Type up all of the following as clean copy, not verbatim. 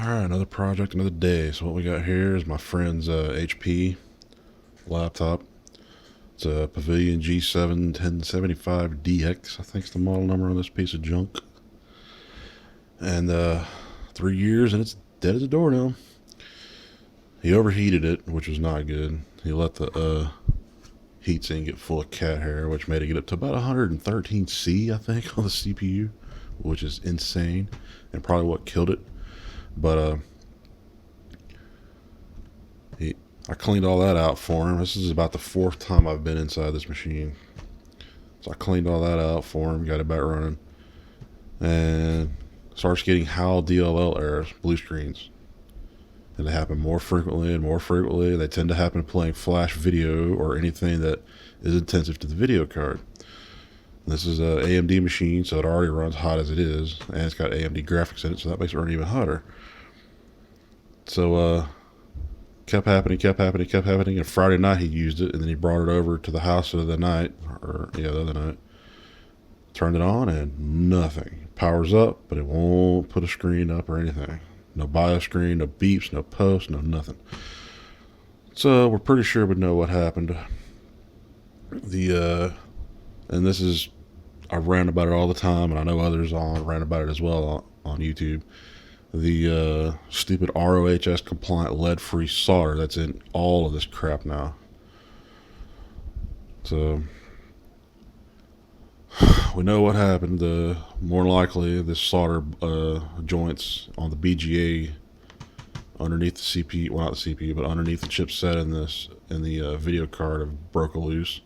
Alright, another project, another day. So what we got here is my friend's HP laptop. It's a Pavilion g7-1075dx, I think is the model number on this piece of junk. And 3 years and it's dead as a doornail. He overheated it, which was not good. He let the heatsink get full of cat hair, which made it get up to about 113C, I think, on the CPU, which is insane and probably what killed it. But I cleaned all that out for him. This is about the 4th time I've been inside this machine. So I cleaned all that out for him, got it back running, and starts getting HAL DLL errors, blue screens. And they happen more frequently and more frequently. They tend to happen playing Flash video or anything that is intensive to the video card. This is a AMD machine, so it already runs hot as it is, and it's got AMD graphics in it, so that makes it run even hotter. So kept happening, and Friday night he used it, and then he brought it over to the house the other night, turned it on, and nothing. Powers up, but it won't put a screen up or anything. No BIOS screen, no beeps, no posts, no nothing. So we're pretty sure we know what happened. And this is, I rant about it all the time, and I know others rant about it as well on YouTube. The stupid ROHS compliant lead-free solder that's in all of this crap now. So we know what happened. More than likely, this solder joints on the BGA underneath the CPU, well, not the CPU, but underneath the chipset in the video card have broke loose.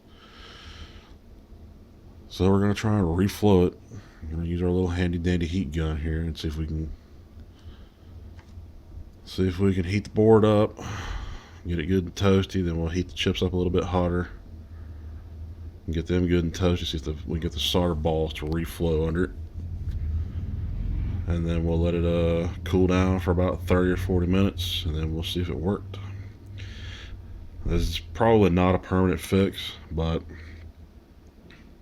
So we're gonna try and reflow it. We're gonna use our little handy dandy heat gun here and see if we can heat the board up, get it good and toasty. Then we'll heat the chips up a little bit hotter and get them good and toasty. See if we can get the solder balls to reflow under it. And then we'll let it cool down for about 30 or 40 minutes, and then we'll see if it worked. This is probably not a permanent fix, but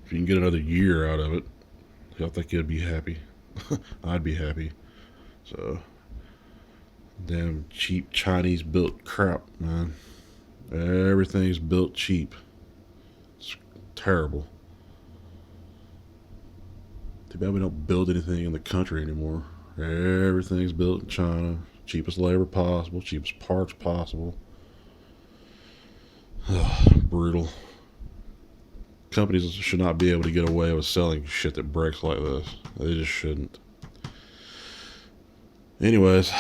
if you can get another year out of it, I think you'd be happy. I'd be happy. So, damn cheap Chinese built crap, man. Everything's built cheap. It's terrible. Too bad we don't build anything in the country anymore. Everything's built in China. Cheapest labor possible, cheapest parts possible. Brutal. Companies should not be able to get away with selling shit that breaks like this. They just shouldn't. Anyways,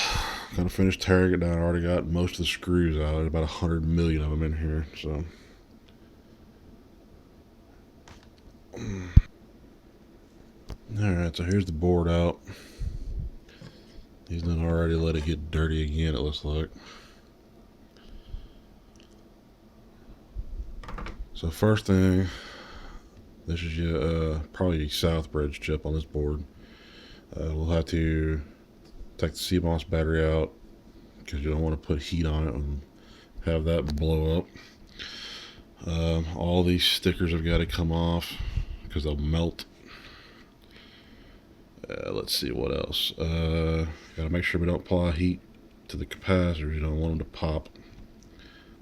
gonna finish tearing it down. I already got most of the screws out. There's about 100 million of them in here, so. Alright, so here's the board out. He's done already let it get dirty again, it looks like. So first thing, this is your probably a Southbridge chip on this board. We'll have to take the CMOS battery out because you don't want to put heat on it and have that blow up. All these stickers have got to come off because they'll melt. Let's see what else. Gotta make sure we don't apply heat to the capacitors. You don't want them to pop.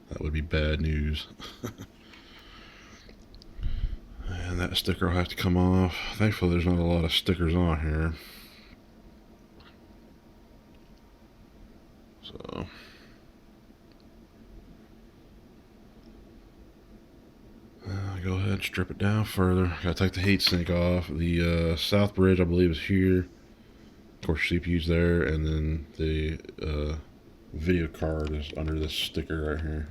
That would be bad news. And that sticker will have to come off. Thankfully there's not a lot of stickers on here. So go ahead and strip it down further. Gotta take the heatsink off. The south bridge, I believe, is here. Of course, CPU's there, and then the video card is under this sticker right here.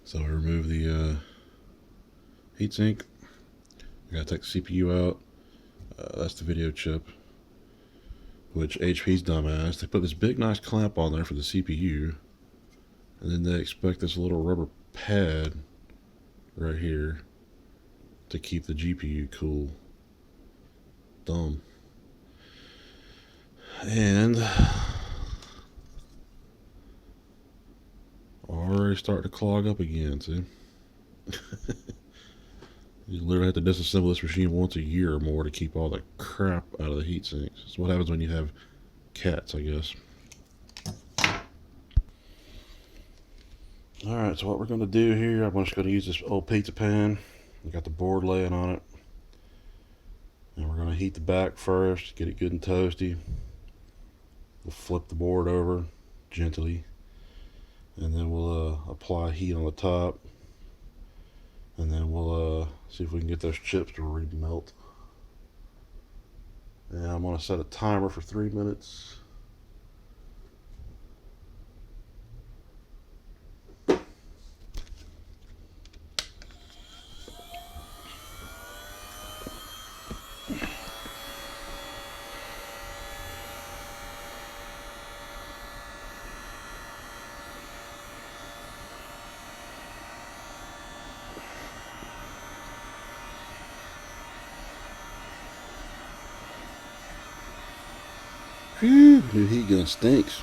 So I remove the heatsink. I gotta take the CPU out. That's the video chip, which HP's dumbass, they put this big nice clamp on there for the CPU, and then they expect this little rubber pad right here to keep the GPU cool. Dumb. And already starting to clog up again, see? You literally have to disassemble this machine once a year or more to keep all the crap out of the heat sinks. That's what happens when you have cats, I guess. Alright, so what we're going to do here, I'm just going to use this old pizza pan. I got the board laying on it. And we're going to heat the back first, get it good and toasty. We'll flip the board over gently. And then we'll apply heat on the top. And then we'll see if we can get those chips to re-melt. And I'm going to set a timer for 3 minutes. Whew, new heat gun stinks.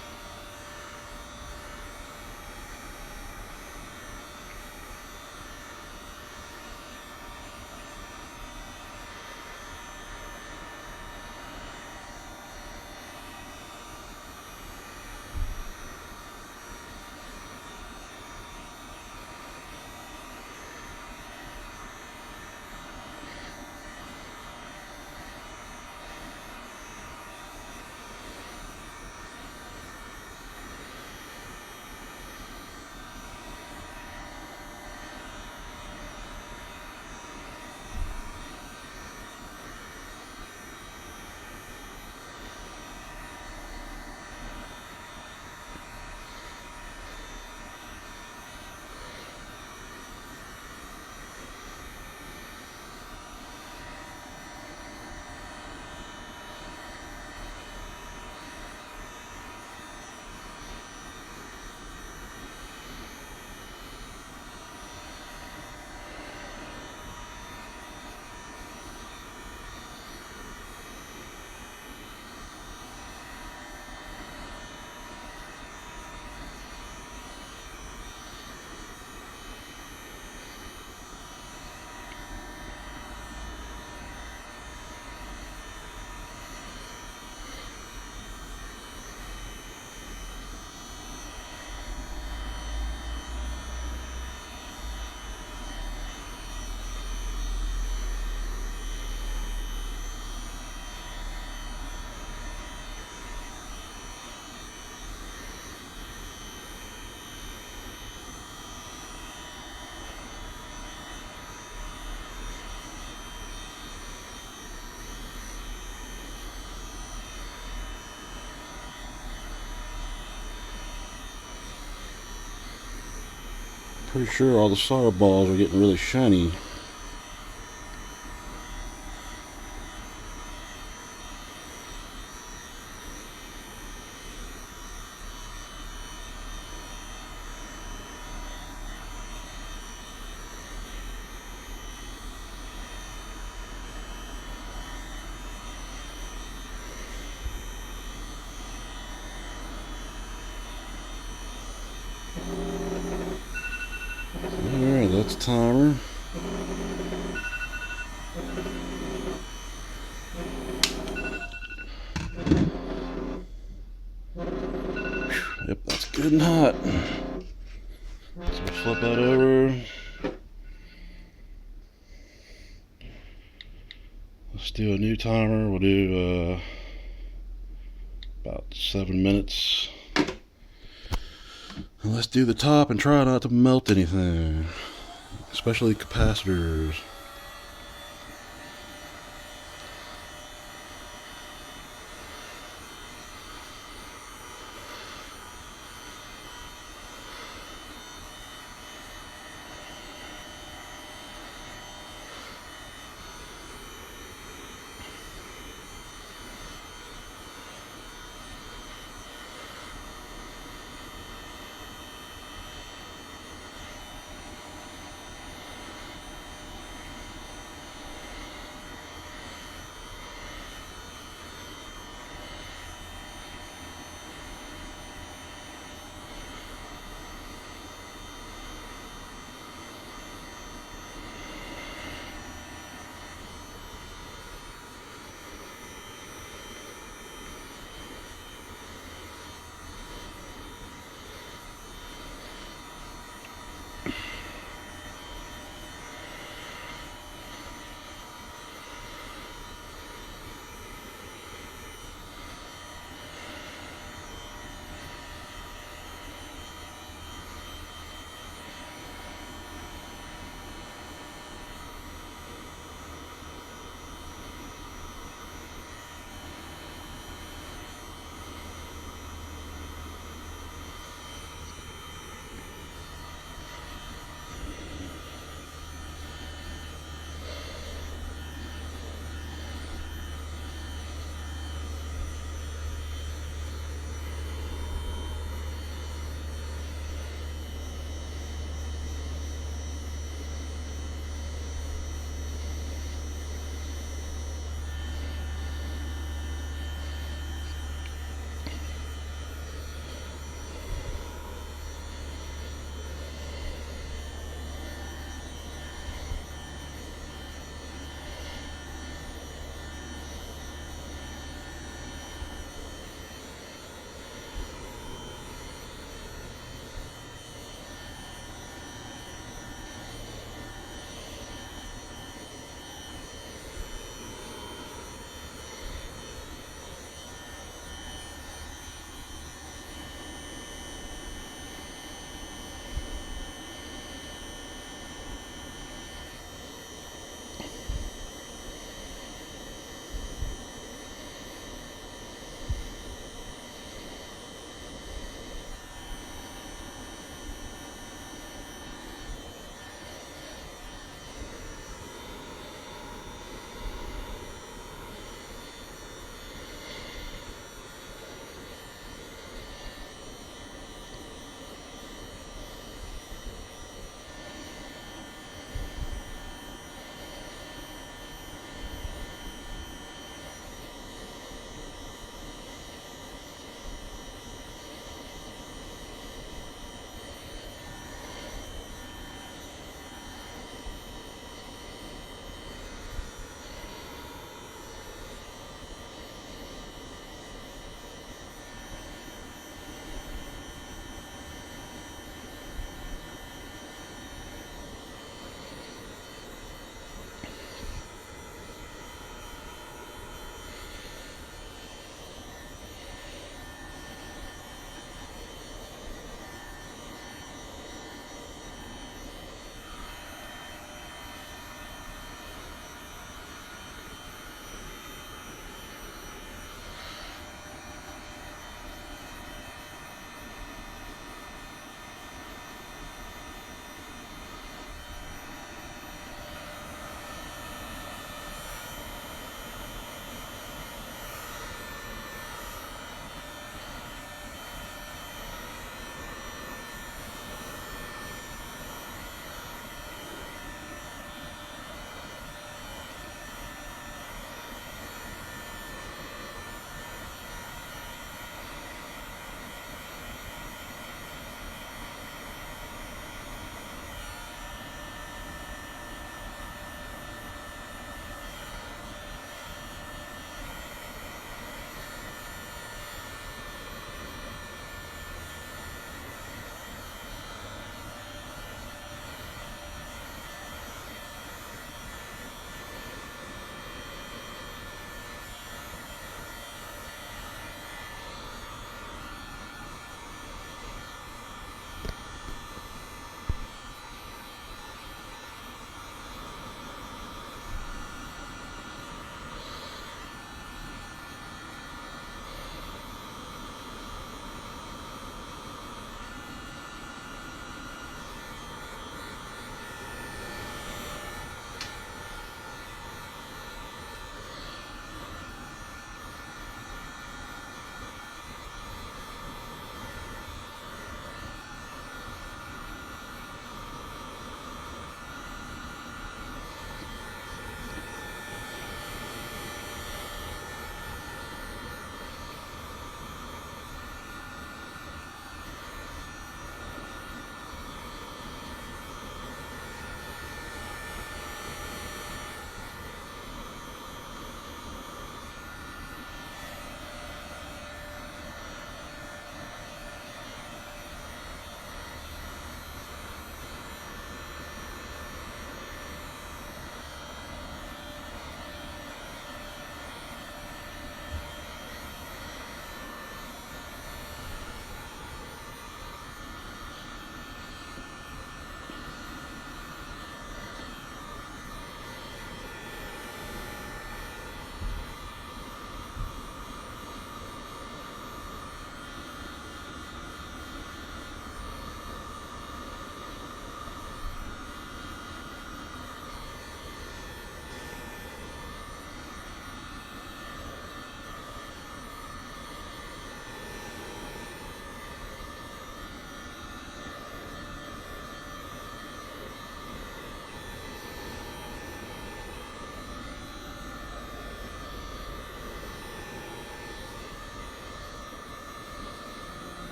Pretty sure all the solder balls are getting really shiny. Alright, that's the timer. Yep, that's good and hot. So we'll flip that over. Let's do a new timer. We'll do about 7 minutes. And let's do the top and try not to melt anything, especially capacitors.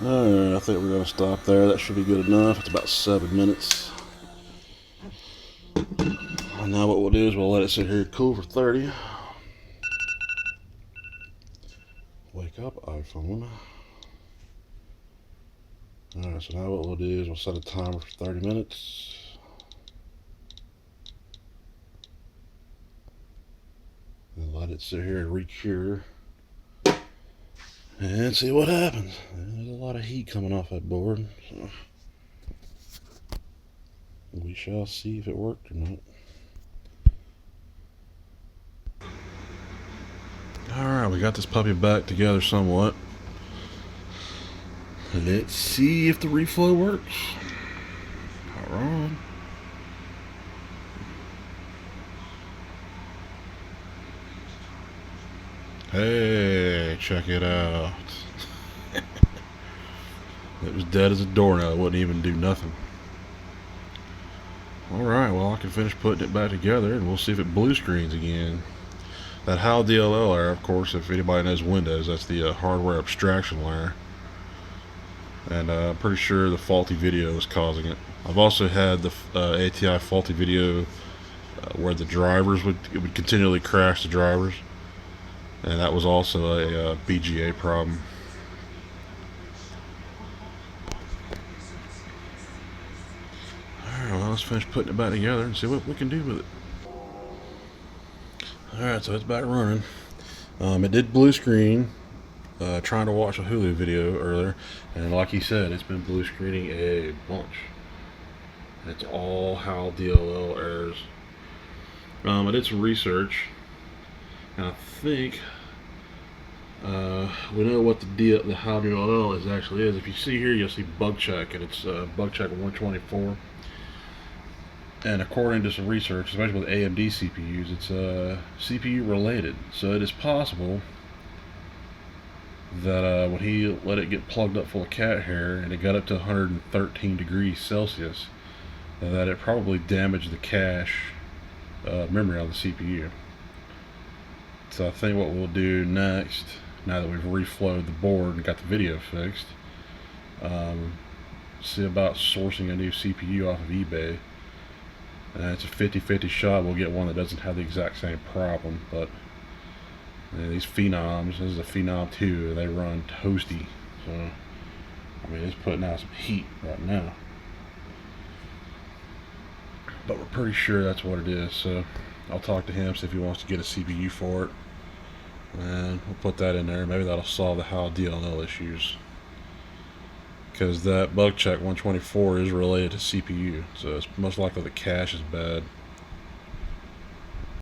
Alright, I think we're going to stop there. That should be good enough. It's about 7 minutes. And now what we'll do is we'll let it sit here cool for 30. Wake up, iPhone. Alright, so now what we'll do is we'll set a timer for 30 minutes. And let it sit here and recure. And see what happens. There's a lot of heat coming off that board. So we shall see if it worked or not. Alright, we got this puppy back together somewhat. Let's see if the reflow works. Alright. Hey, check it out. It was dead as a doornail. It wouldn't even do nothing. Alright, well I can finish putting it back together and we'll see if it blue screens again. That HAL DLL error, of course, if anybody knows Windows, that's the hardware abstraction layer. And I'm pretty sure the faulty video is causing it. I've also had the ATI faulty video where the drivers would continually crash the drivers. And that was also a BGA problem. Alright, well let's finish putting it back together and see what we can do with it. Alright, so it's back running. It did blue screen trying to watch a Hulu video earlier, and like he said, it's been blue screening a bunch. It's all HAL DLL errors. I did some research, and I think we know what the HAL DLL is actually is. If you see here, you'll see bug check, and it's bug check 124. And according to some research, especially with AMD CPUs, it's CPU related. So it is possible that when he let it get plugged up full of cat hair and it got up to 113 degrees Celsius, that it probably damaged the cache memory on the CPU. So I think what we'll do next, now that we've reflowed the board and got the video fixed, see about sourcing a new CPU off of eBay. It's a 50-50 shot we'll get one that doesn't have the exact same problem, but these Phenoms, this is a Phenom 2, they run toasty, so I mean it's putting out some heat right now, but we're pretty sure that's what it is. So I'll talk to him, see if he wants to get a CPU for it, and we'll put that in there. Maybe that'll solve the HAL DLL issues, because that bug check 124 is related to CPU, so it's most likely the cache is bad.